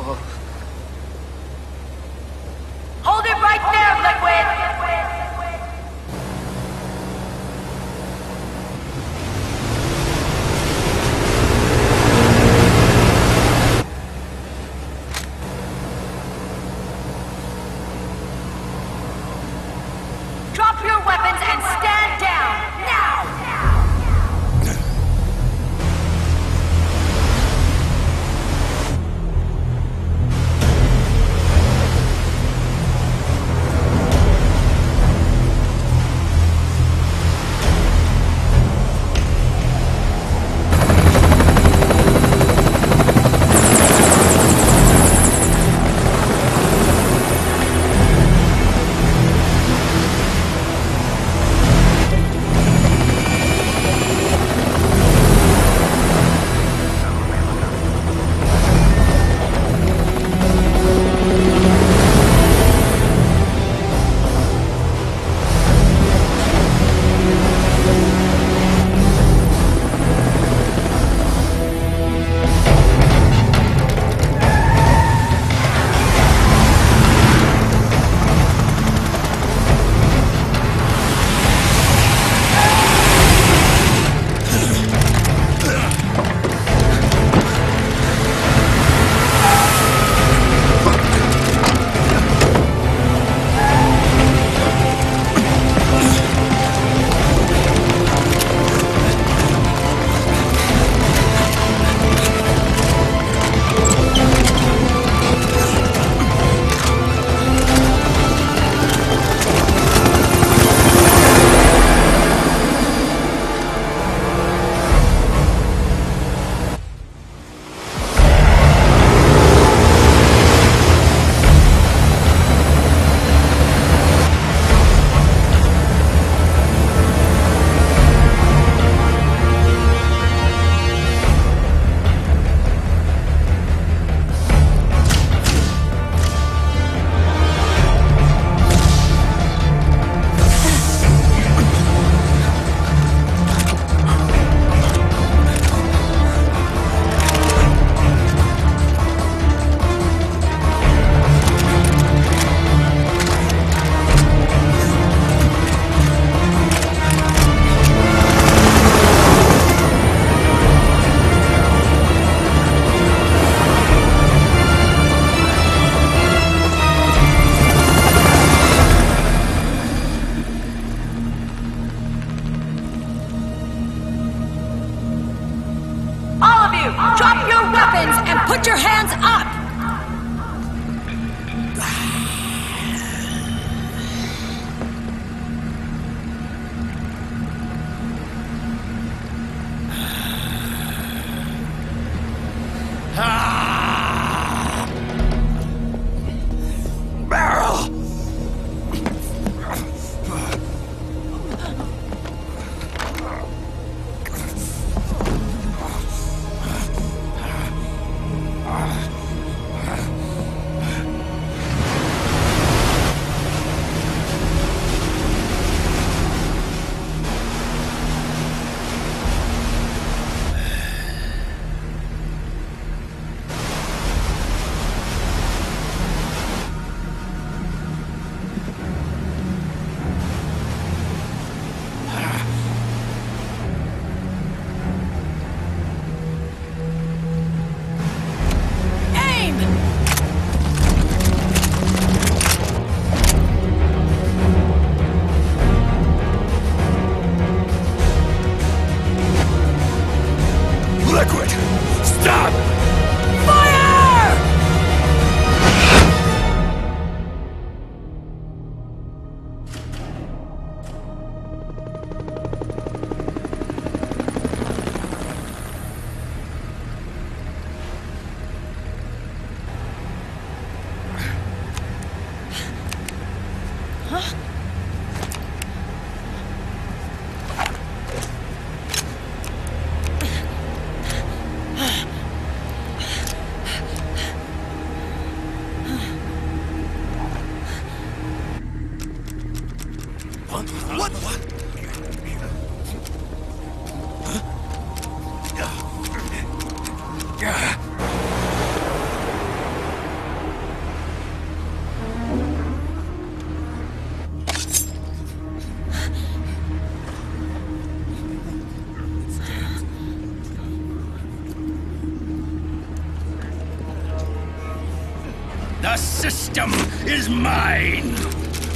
Hold it right there, Liquid! Drop your weapons and stand down, now! Drop your weapons and put your hands up! Liquid! Stop! Fire! Huh? What? The system is mine.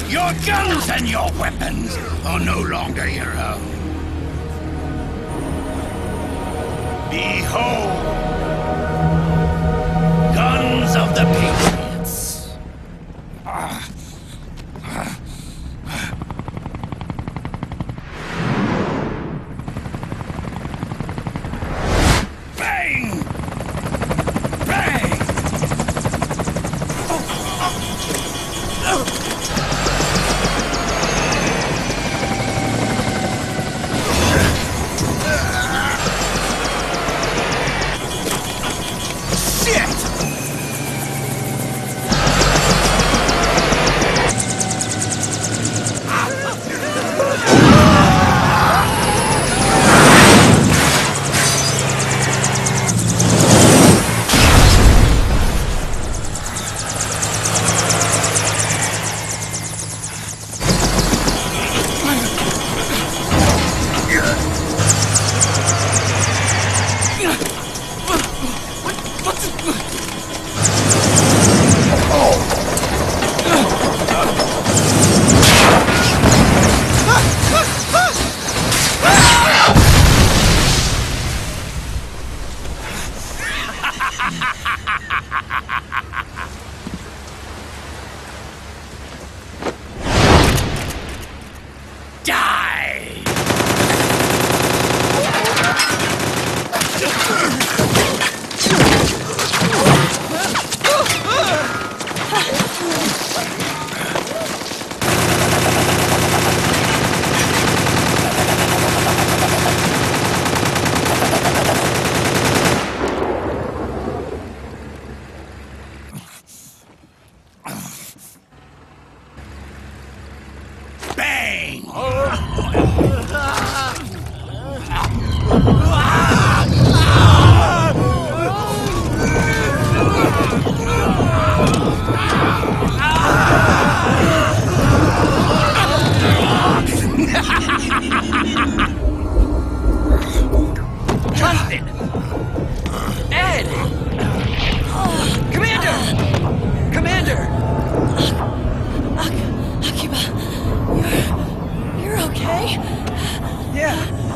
Your guns and your weapons are no longer your own. Behold, guns of the Patriots. Bang! Bang!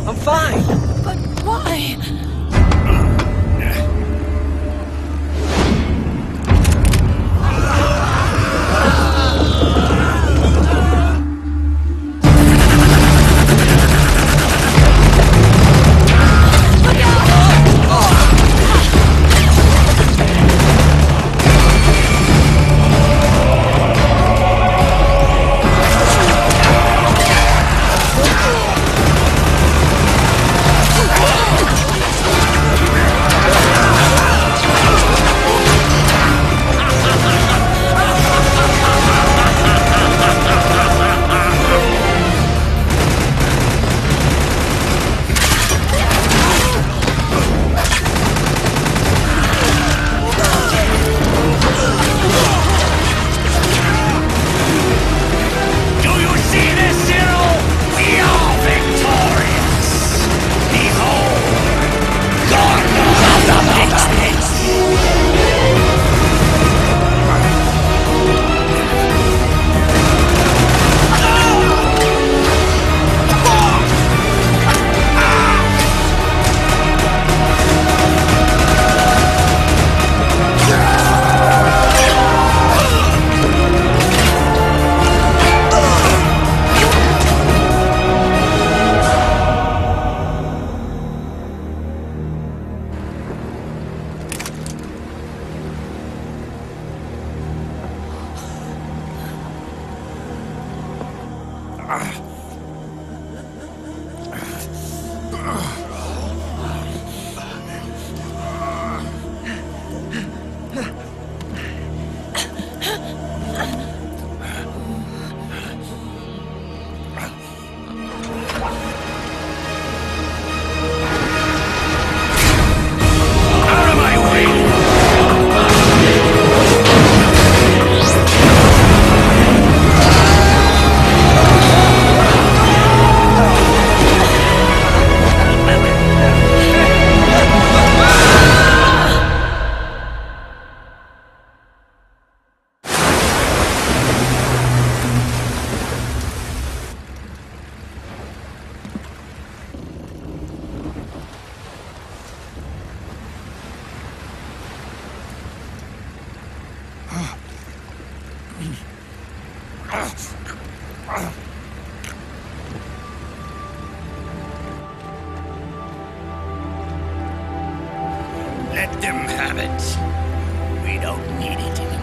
I'm fine. But why? Let them have it. We don't need it anymore.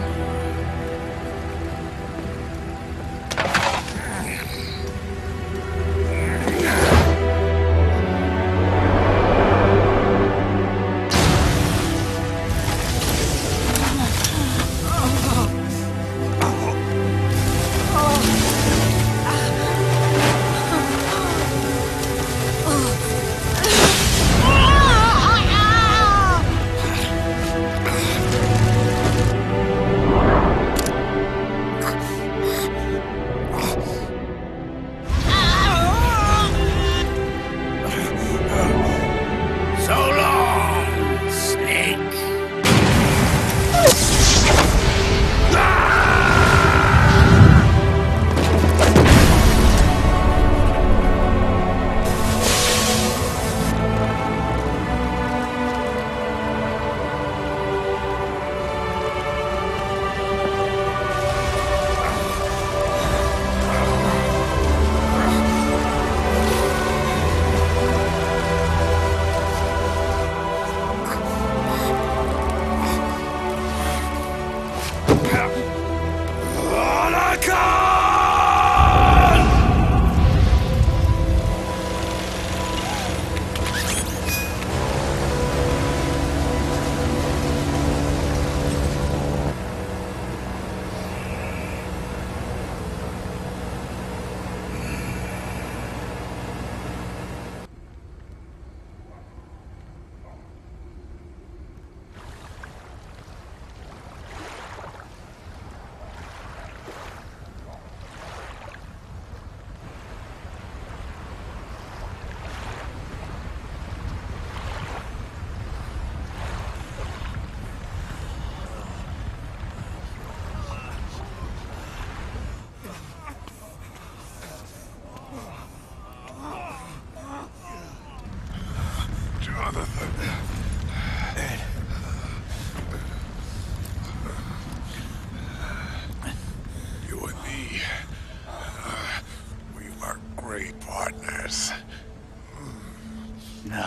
No.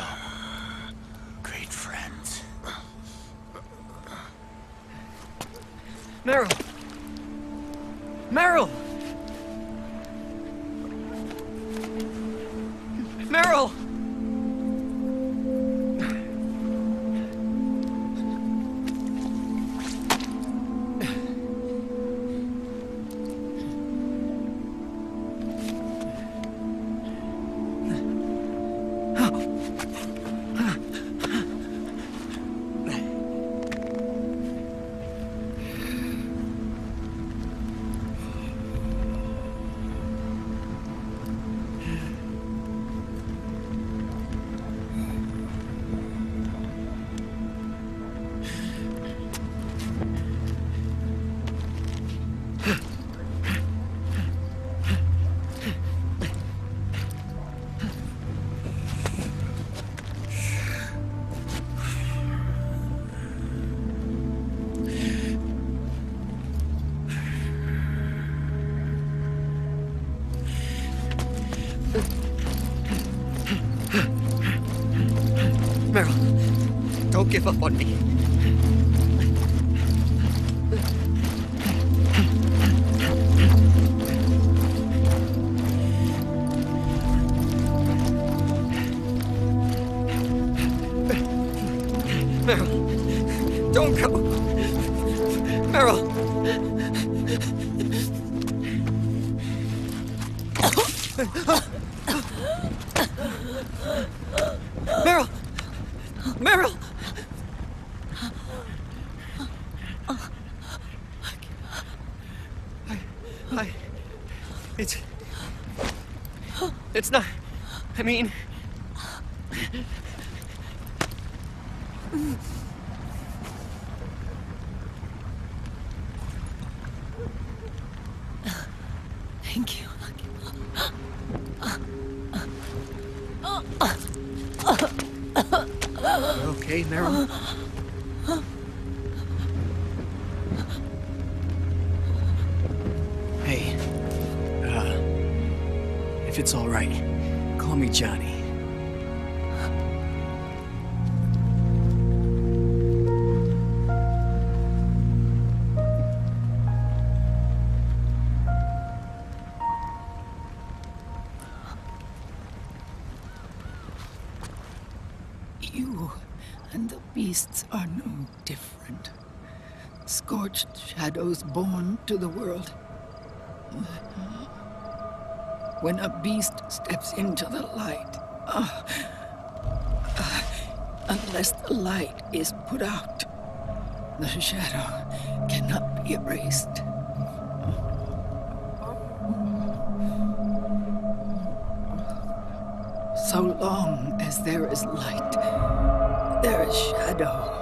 Great friends. Meryl! Meryl! Meryl! Meryl, don't give up on me. Meryl, don't go. Meryl. Meryl! Meryl! It's not, I mean... Thank you. Okay, Meryl? If it's all right, call me Johnny. You and the beasts are no different. Scorched shadows born to the world. When a beast steps into the light, unless the light is put out, the shadow cannot be erased. So long as there is light, there is shadow.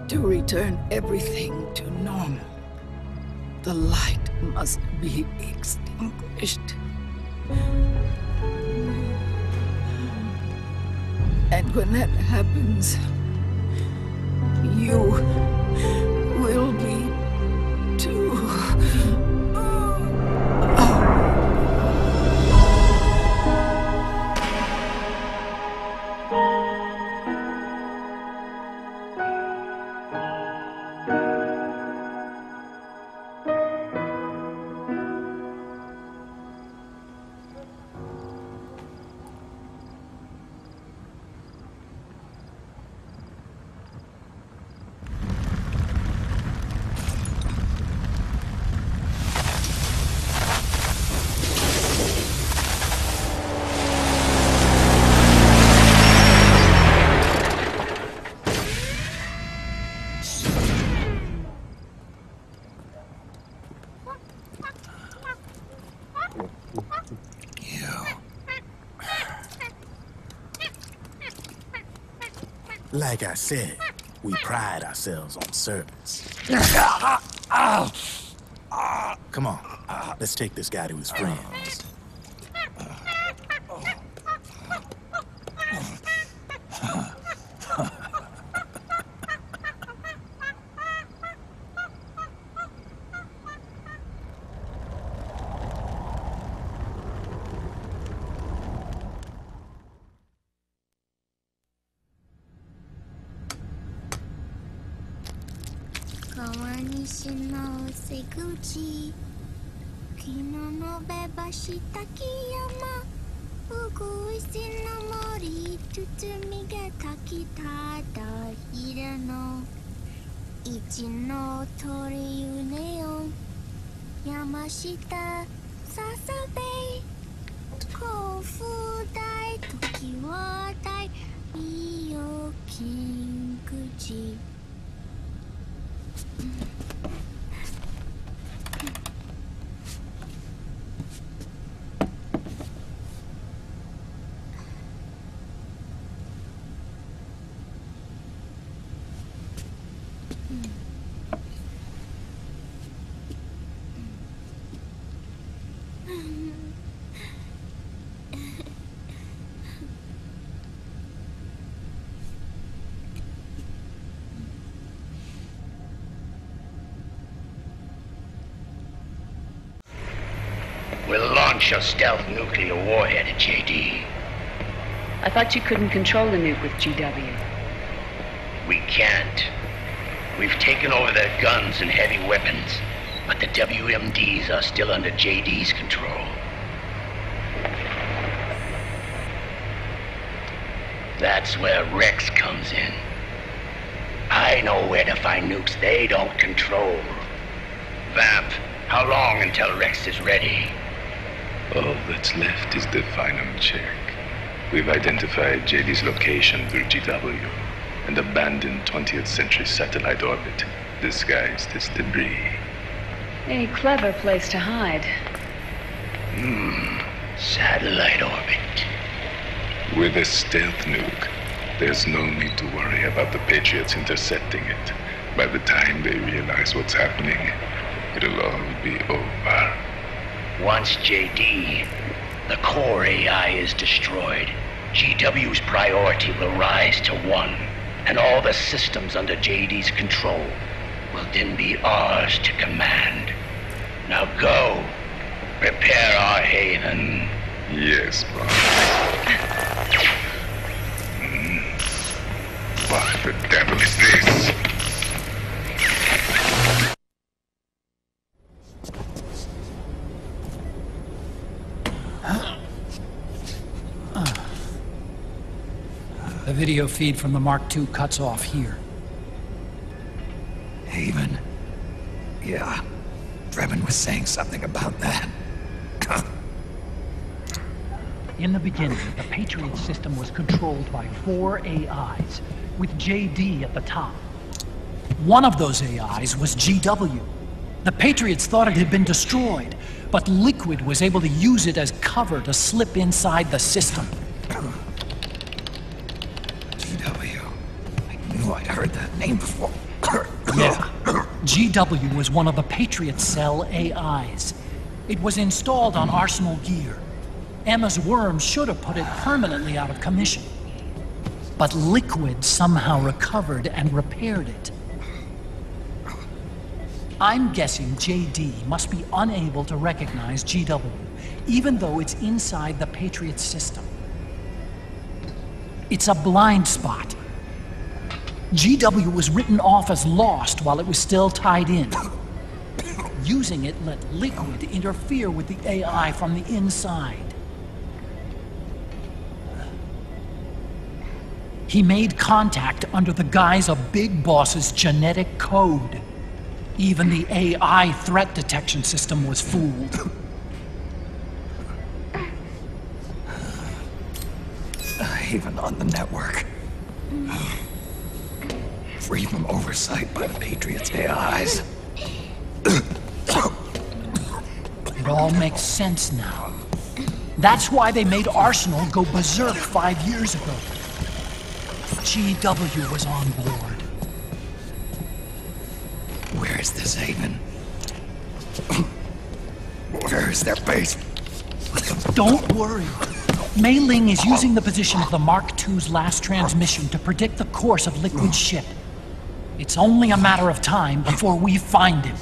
To return everything to normal, the light must be extinguished. And when that happens, you will be too. Like I said, we pride ourselves on service. Come on, let's take this guy to his friends. We'll launch a stealth nuclear warhead at JD. I thought you couldn't control the nuke with GW. We can't. We've taken over their guns and heavy weapons, but the WMDs are still under JD's control. That's where Rex comes in. I know where to find nukes they don't control. Vamp, how long until Rex is ready? All that's left is the final check. We've identified JD's location through GW, an abandoned 20th century satellite orbit disguised as debris. A clever place to hide. Satellite orbit. With a stealth nuke, there's no need to worry about the Patriots intercepting it. By the time they realize what's happening, it'll all be over. Once JD, the core AI is destroyed, GW's priority will rise to 1, and all the systems under JD's control will then be ours to command. Now go. Prepare our haven. Yes, boss. What the devil is this? The video feed from the Mark II cuts off here. Haven. Yeah. Drebin was saying something about that. In the beginning, the Patriots system was controlled by 4 AIs, with JD at the top. One of those AIs was GW. The Patriots thought it had been destroyed, but Liquid was able to use it as cover to slip inside the system. GW. I knew I'd heard that name before. Yeah. GW was one of the Patriot Cell AIs. It was installed on Arsenal gear. Emma's worm should have put it permanently out of commission. But Liquid somehow recovered and repaired it. I'm guessing JD must be unable to recognize GW, even though it's inside the Patriot system. It's a blind spot. GW was written off as lost while it was still tied in. Using it let Liquid interfere with the AI from the inside. He made contact under the guise of Big Boss's genetic code. Even the AI threat detection system was fooled. Haven on the network. Free from oversight by the Patriots' AIs. It all makes sense now. That's why they made Arsenal go berserk 5 years ago. GW was on board. Where is this Haven? Where is their base? Don't worry. Mei Ling is using the position of the Mark II's last transmission to predict the course of Liquid's ship. It's only a matter of time before we find him.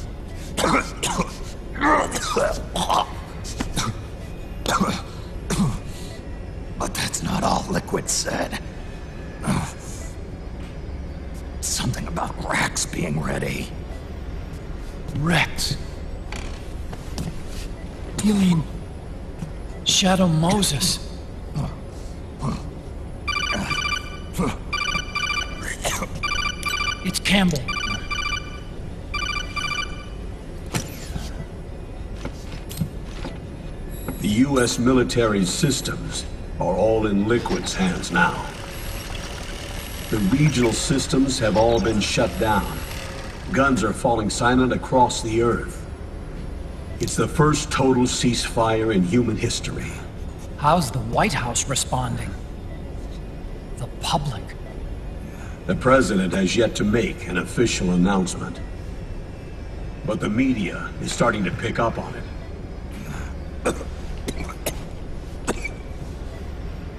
But that's not all Liquid said. Something about Rex being ready. Rex? You mean Shadow Moses? It's Campbell. The U.S. military systems are all in Liquid's hands now. The regional systems have all been shut down. Guns are falling silent across the Earth. It's the first total ceasefire in human history. How's the White House responding? The public? The president has yet to make an official announcement. But the media is starting to pick up on it.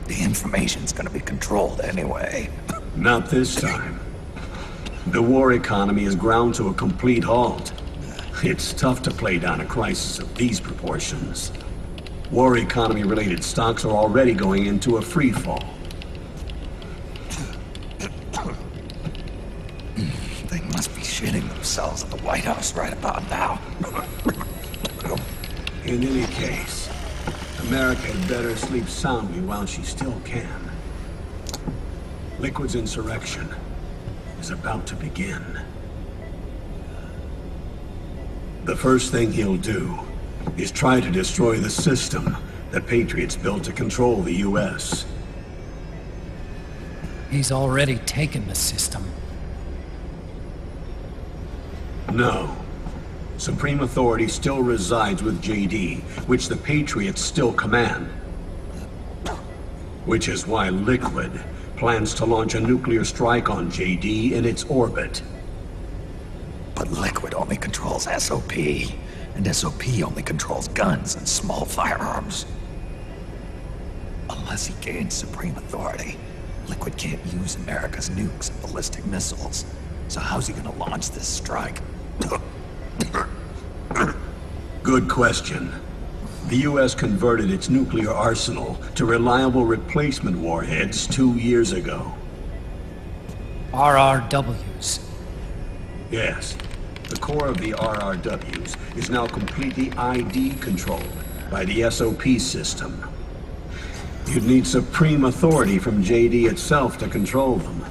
The information's gonna be controlled anyway. Not this time. The war economy is ground to a complete halt. It's tough to play down a crisis of these proportions. War economy-related stocks are already going into a free fall. They must be shitting themselves at the White House right about now. In any case, America had better sleep soundly while she still can. Liquid's insurrection is about to begin. The first thing he'll do is try to destroy the system that Patriots built to control the U.S. He's already taken the system. No. Supreme authority still resides with JD, which the Patriots still command. Which is why Liquid plans to launch a nuclear strike on JD in its orbit. But Liquid only controls SOP, and SOP only controls guns and small firearms. Unless he gains supreme authority, Liquid can't use America's nukes and ballistic missiles. So how's he gonna launch this strike? Good question. The U.S. converted its nuclear arsenal to reliable replacement warheads 2 years ago. RRWs. Yes. The core of the RRWs is now completely ID controlled by the SOP system. You'd need supreme authority from JD itself to control them,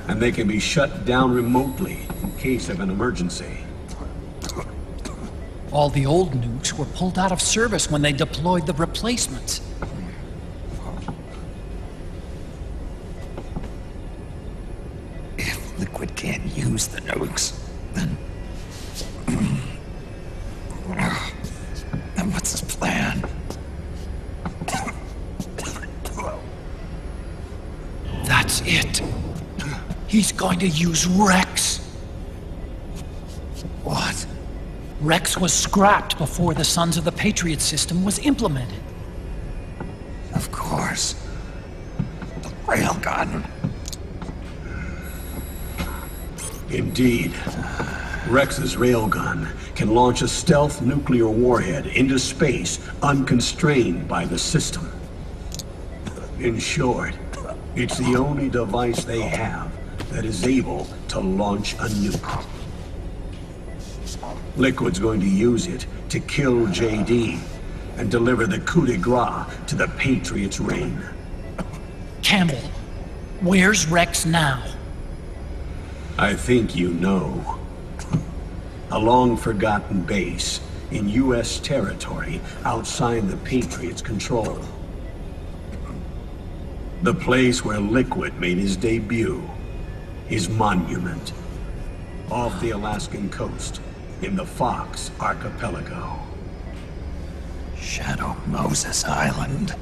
and they can be shut down remotely in case of an emergency. All the old nukes were pulled out of service when they deployed the replacements. If Liquid can't use the nukes, then what's his plan? That's it. He's going to use Rex. What? Rex was scrapped before the Sons of the Patriots system was implemented. Of course. The railgun. Indeed. Rex's railgun can launch a stealth nuclear warhead into space unconstrained by the system. In short, it's the only device they have that is able to launch a nuke. Liquid's going to use it to kill JD and deliver the coup de grace to the Patriots' reign. Campbell, where's Rex now? I think you know. A long-forgotten base in U.S. territory outside the Patriots' control. The place where Liquid made his debut, his monument, off the Alaskan coast in the Fox Archipelago. Shadow Moses Island.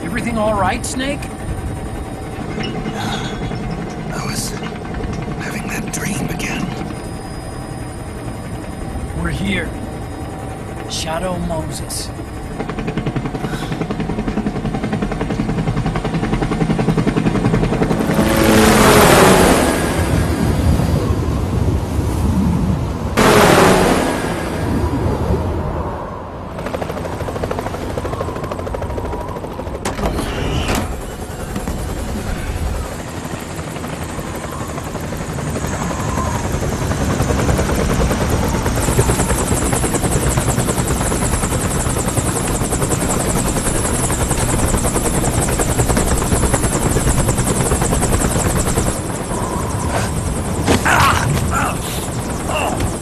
Everything all right, Snake? I was having that dream again. We're here. Shadow Moses.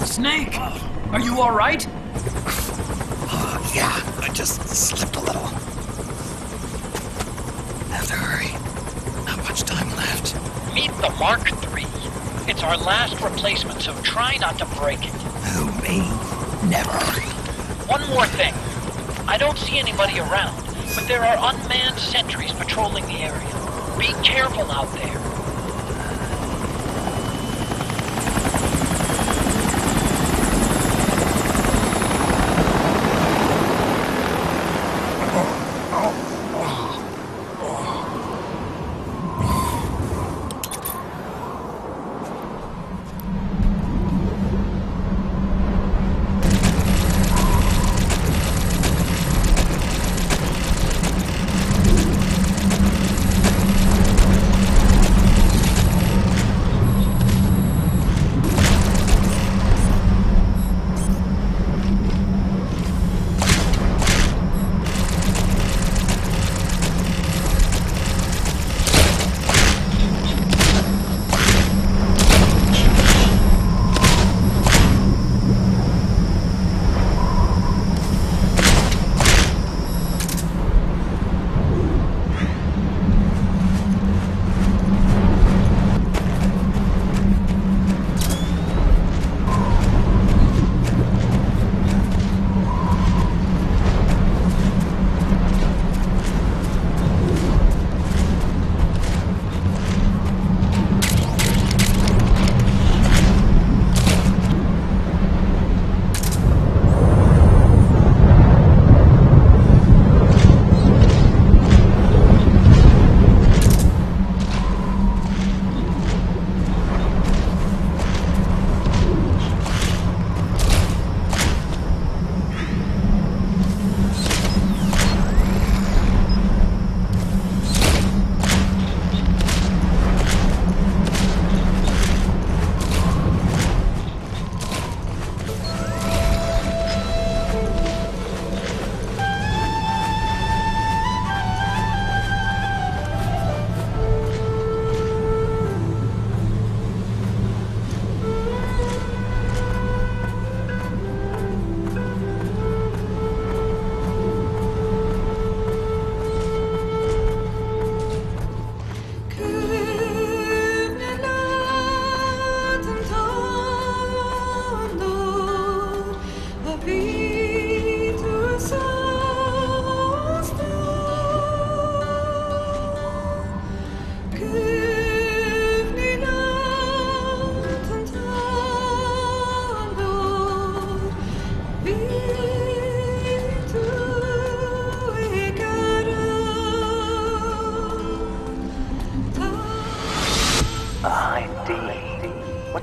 Snake! Are you all right? Yeah, I just slipped a little. Have to hurry. Not much time left. Meet the Mark III. It's our last replacement, so try not to break it. Who, me? Never. One more thing. I don't see anybody around, but there are unmanned sentries patrolling the area. Be careful out there.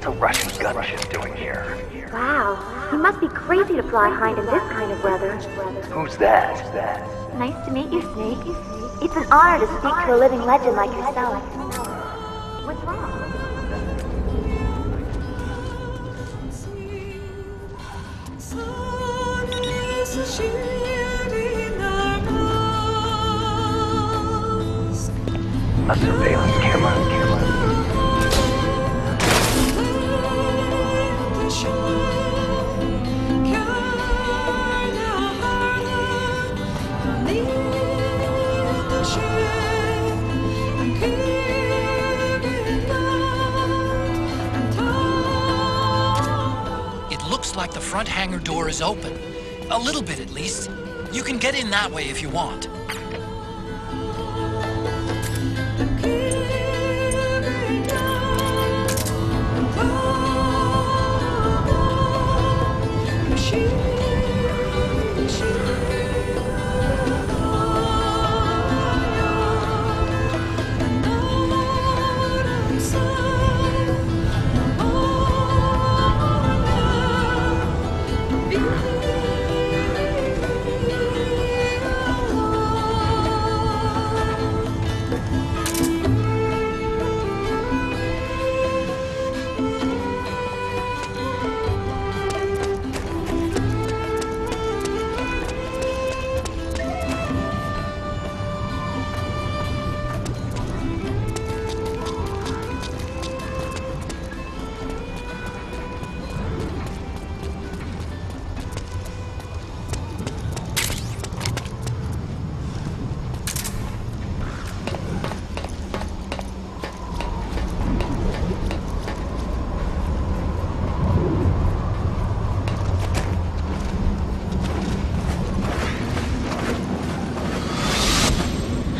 a Russian gunship doing here? Wow, he must be crazy to fly hind in this kind of weather. Who's that? Nice to meet you, Snake. It's an honor to speak to a living legend like yourself. What's wrong? A surveillance camera. It looks like the front hangar door is open. A little bit, at least. You can get in that way if you want.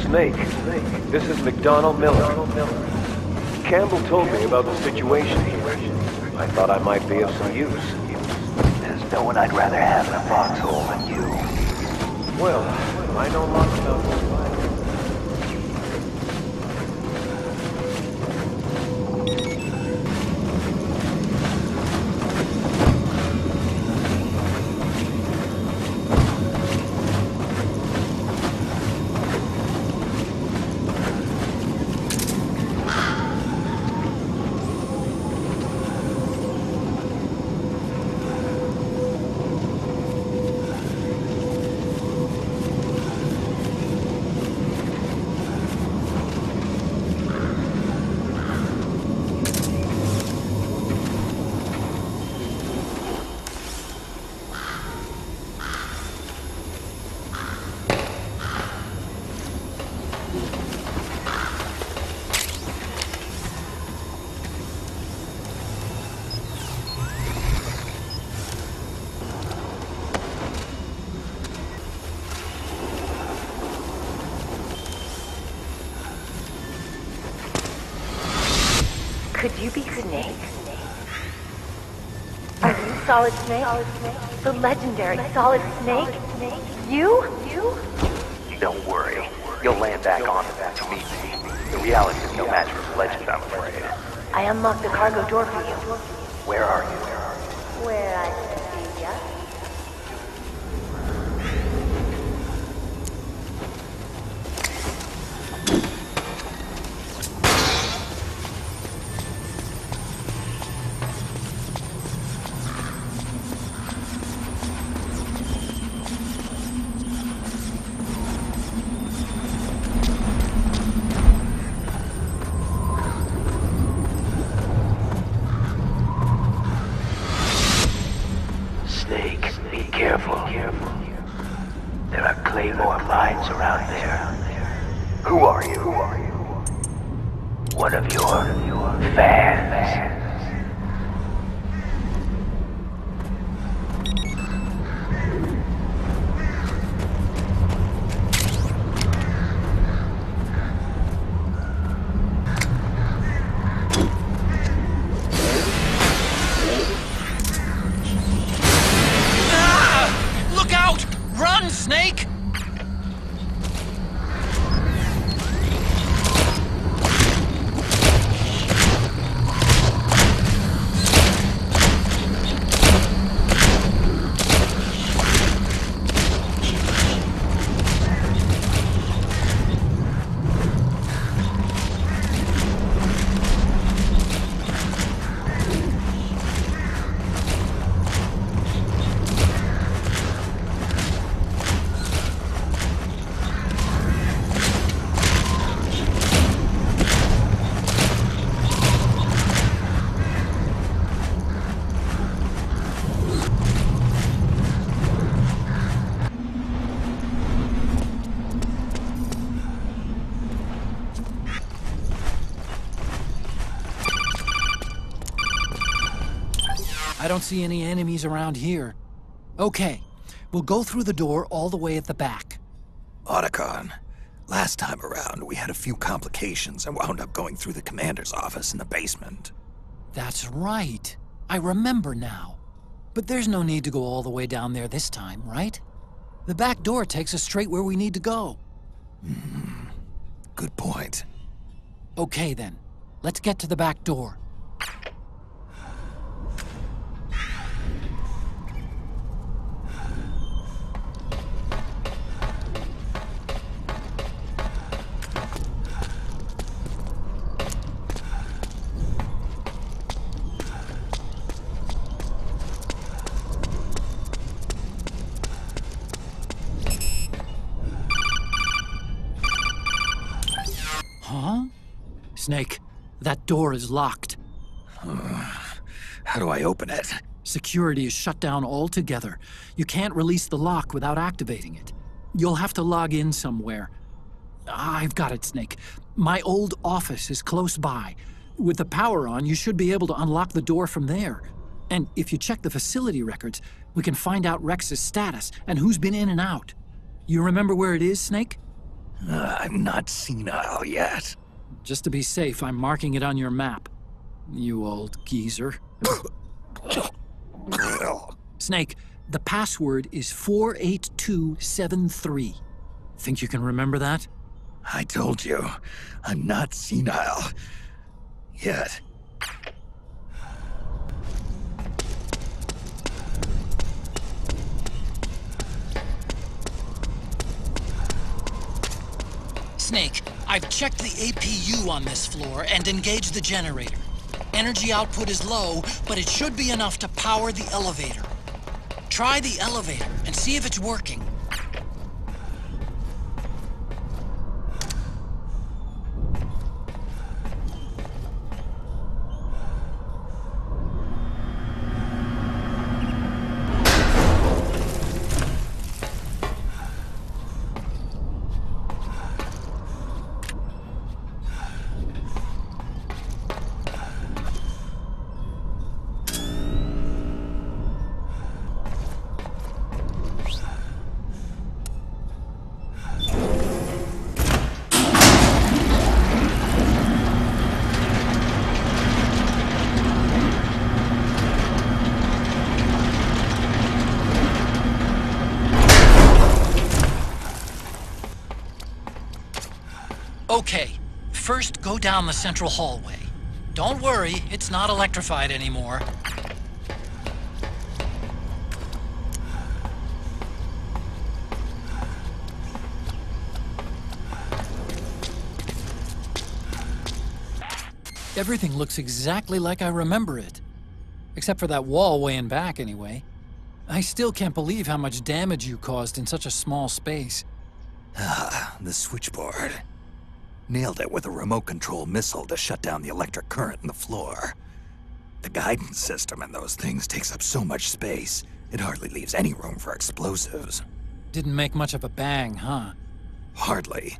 Snake, this is McDonald Miller. Campbell told me about the situation here. I thought I might be of some use. There's no one I'd rather have in a foxhole than you. Well, I know lots about this life. Could you be Snake? Are you Solid Snake? The legendary Solid Snake? You? Don't worry. You'll land back on it to meet me. The reality is no match for the legend, I'm afraid. I unlocked the cargo door for you. Where are you? Where I see ya. There are claymore mines around there. Who are you? One of your fans. Run, Snake! I don't see any enemies around here. Okay, we'll go through the door all the way at the back. Otacon, last time around we had a few complications and wound up going through the commander's office in the basement. That's right. I remember now. But there's no need to go all the way down there this time, right? The back door takes us straight where we need to go. Good point. Okay then, let's get to the back door. Huh? Snake, that door is locked. How do I open it? Security is shut down altogether. You can't release the lock without activating it. You'll have to log in somewhere. I've got it, Snake. My old office is close by. With the power on, you should be able to unlock the door from there. And if you check the facility records, we can find out Rex's status and who's been in and out. You remember where it is, Snake? I'm not senile yet. Just to be safe, I'm marking it on your map. You old geezer. Snake, the password is 48273. Think you can remember that? I told you, I'm not senile yet. Snake, I've checked the APU on this floor and engaged the generator. Energy output is low, but it should be enough to power the elevator. Try the elevator and see if it's working. Okay, first go down the central hallway. Don't worry, it's not electrified anymore. Everything looks exactly like I remember it. Except for that wall way in back, anyway. I still can't believe how much damage you caused in such a small space. The switchboard. Nailed it with a remote control missile to shut down the electric current in the floor. The guidance system in those things takes up so much space, it hardly leaves any room for explosives. Didn't make much of a bang, huh? Hardly.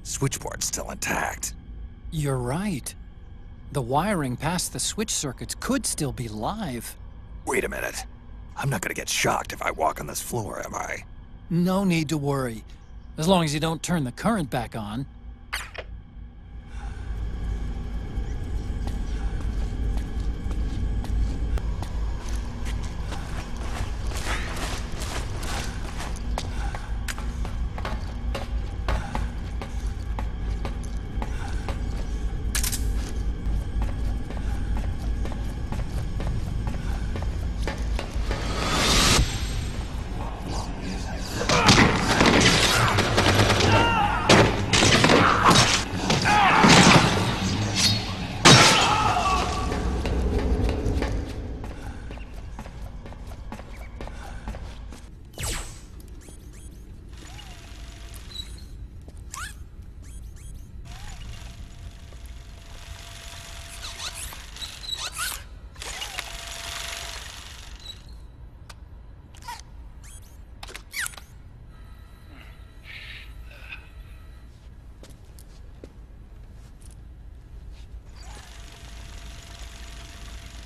Switchboard's still intact. You're right. The wiring past the switch circuits could still be live. Wait a minute. I'm not gonna get shocked if I walk on this floor, am I? No need to worry. As long as you don't turn the current back on.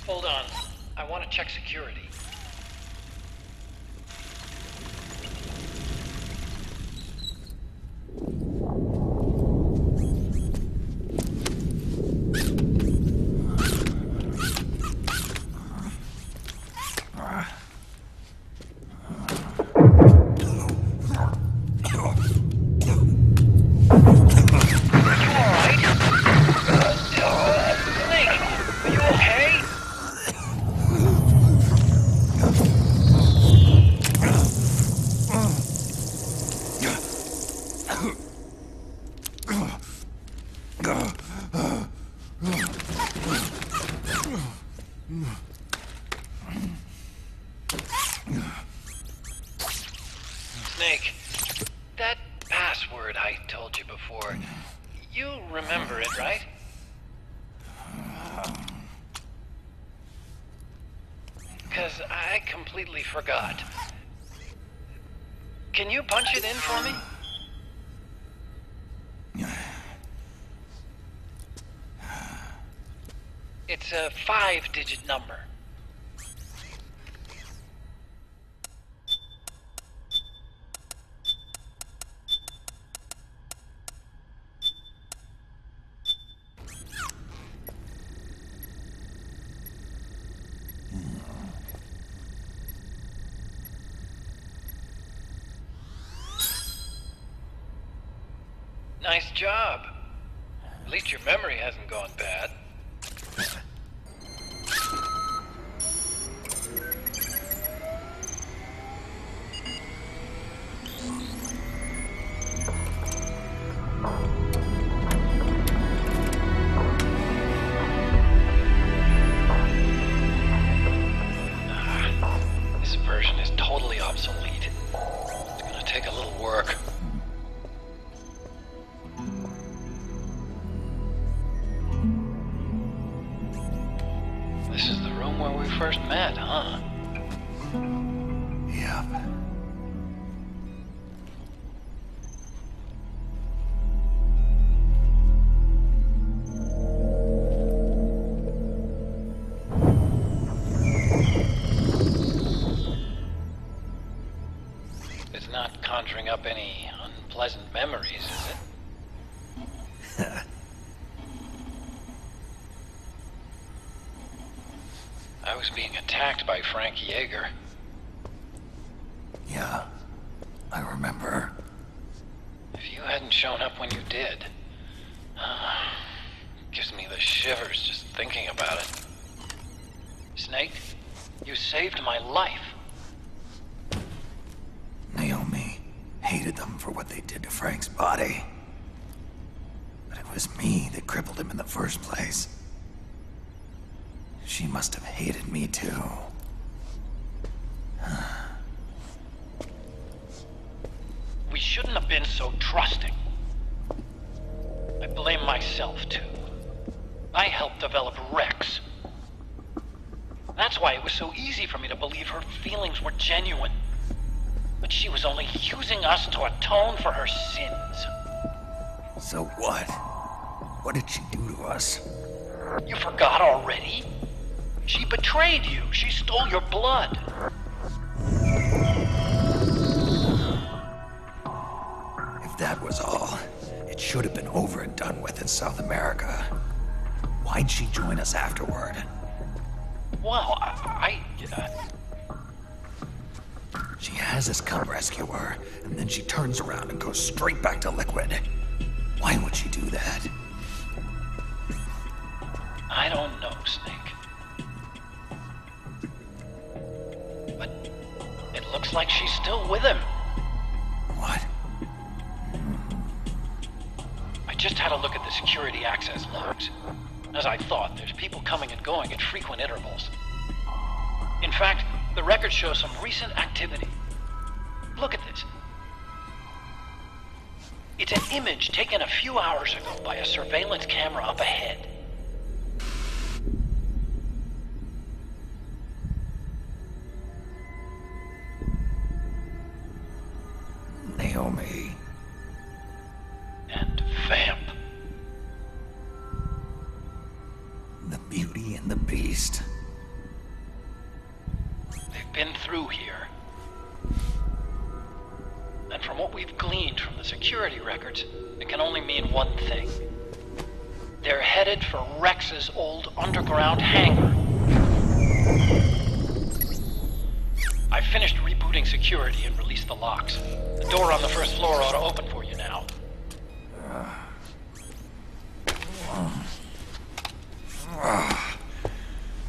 Hold on. I I want to check security. Snake, that password I told you before, you remember it, right? Because I completely forgot. Can you punch it in for me? It's a 5-digit number. Nice job. At least your memory hasn't gone bad. This version is totally obsolete. It's gonna take a little work. This is the room where we first met, huh? Yep. It's not conjuring up any unpleasant memories, is it? I was being attacked by Frank Yeager. Yeah, I remember. If you hadn't shown up when you did, it gives me the shivers just thinking about it. Snake, you saved my life. Naomi hated them for what they did to Frank's body. But it was me that crippled him in the first place. She must have hated me too. We shouldn't have been so trusting. I blame myself too. I helped develop Rex. That's why it was so easy for me to believe her feelings were genuine. But she was only using us to atone for her sins. So what? What did she do to us? You forgot already? She betrayed you. She stole your blood. If that was all, it should have been over and done with in South America. Why'd she join us afterward? Well, She has us come rescue her, and then she turns around and goes straight back to Liquid. Why would she do that? I don't know, Snake. But it looks like she's still with him. What? I just had a look at the security access logs. As I thought, there's people coming and going at frequent intervals. In fact, the record shows some recent activity. Look at this. It's an image taken a few hours ago by a surveillance camera up ahead. Naomi. And Vamp. The Beauty and the Beast. been through here. And from what we've gleaned from the security records, it can only mean one thing. They're headed for Rex's old underground hangar. I finished rebooting security and released the locks. The door on the first floor ought to open for you now.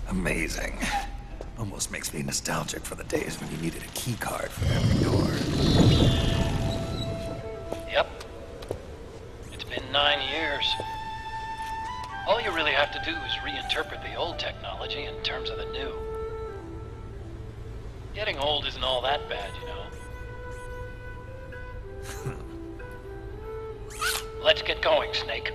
Amazing. Almost makes me nostalgic for the days when you needed a key card for every door. Yep. It's been 9 years. All you really have to do is reinterpret the old technology in terms of the new. Getting old isn't all that bad, you know. Let's get going, Snake.